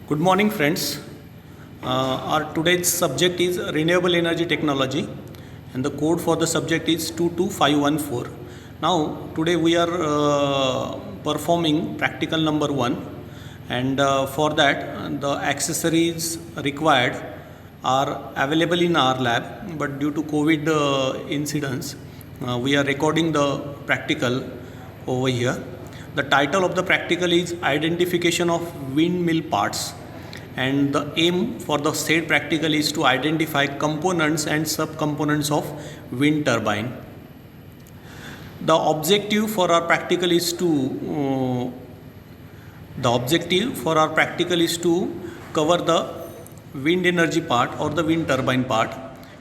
Good morning, friends. Our today's subject is renewable energy technology, and the code for the subject is 22514. Now, today we are performing practical number 1, and for that, the accessories required are available in our lab, but due to COVID incidents, we are recording the practical over here. The title of the practical is Identification of Windmill Parts, and the aim for the said practical is to identify components and subcomponents of wind turbine. The objective for our practical is to cover the wind energy part or the wind turbine part,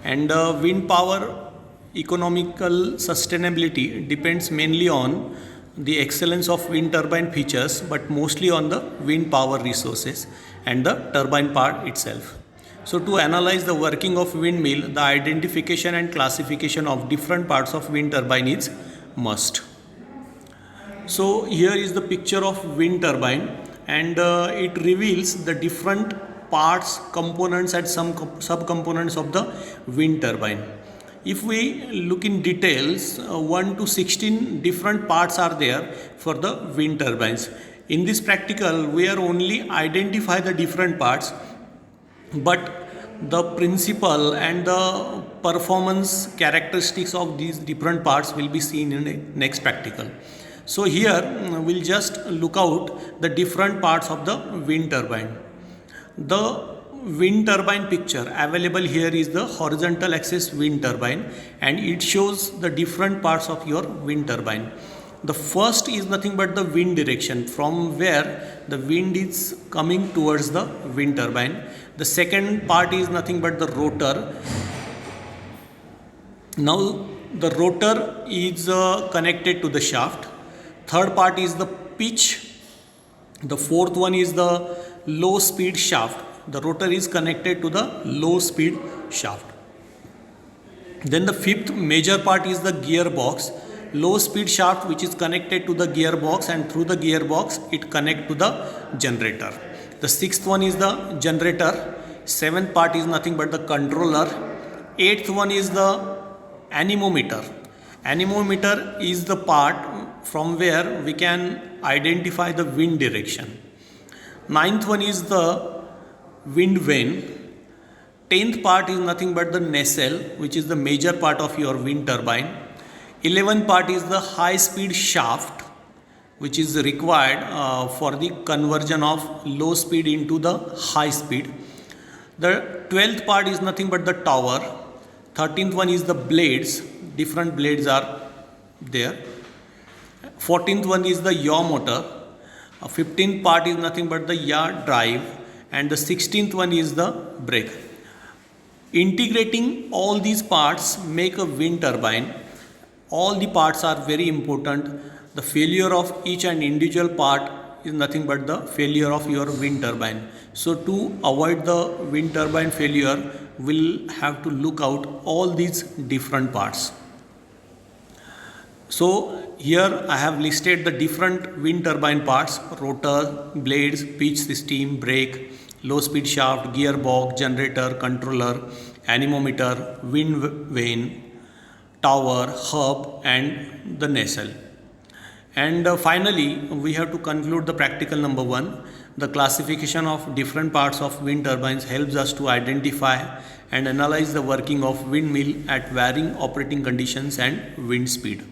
and wind power economical sustainability depends mainly on the excellence of wind turbine features, but mostly on the wind power resources and the turbine part itself. So to analyze the working of windmill, the identification and classification of different parts of wind turbine is must. So here is the picture of wind turbine, and it reveals the different parts, components and some subcomponents of the wind turbine. If we look in details, 1 to 16 different parts are there for the wind turbines. In this practical, we are only identify the different parts, but the principle and the performance characteristics of these different parts will be seen in the next practical. So here we'll just look out the different parts of the wind turbine. The wind turbine picture available here is the horizontal axis wind turbine, and it shows the different parts of your wind turbine. The first is nothing but the wind direction, from where the wind is coming towards the wind turbine. The second part is nothing but the rotor. Now the rotor is connected to the shaft. Third part is the pitch. The fourth one is the low speed shaft. The rotor is connected to the low speed shaft. Then the fifth major part is the gearbox. Low speed shaft which is connected to the gearbox, and through the gearbox it connect to the generator. The sixth one is the generator. Seventh part is nothing but the controller. Eighth one is the anemometer. Anemometer is the part from where we can identify the wind direction. Ninth one is the wind vane. 10th part is nothing but the nacelle, which is the major part of your wind turbine. 11th part is the high speed shaft, which is required for the conversion of low speed into the high speed. The 12th part is nothing but the tower. 13th one is the blades. Different blades are there. 14th one is the yaw motor. 15th part is nothing but the yaw drive, and the 16th one is the brake. Integrating all these parts make a wind turbine. All the parts are very important. The failure of each and individual part is nothing but the failure of your wind turbine. So to avoid the wind turbine failure, we'll have to look out all these different parts. So here I have listed the different wind turbine parts: rotor, blades, pitch system, brake, low speed shaft, gearbox, generator, controller, anemometer, wind vane, tower, hub and the nacelle. And finally we have to conclude the practical number 1. The classification of different parts of wind turbines helps us to identify and analyze the working of windmill at varying operating conditions and wind speed.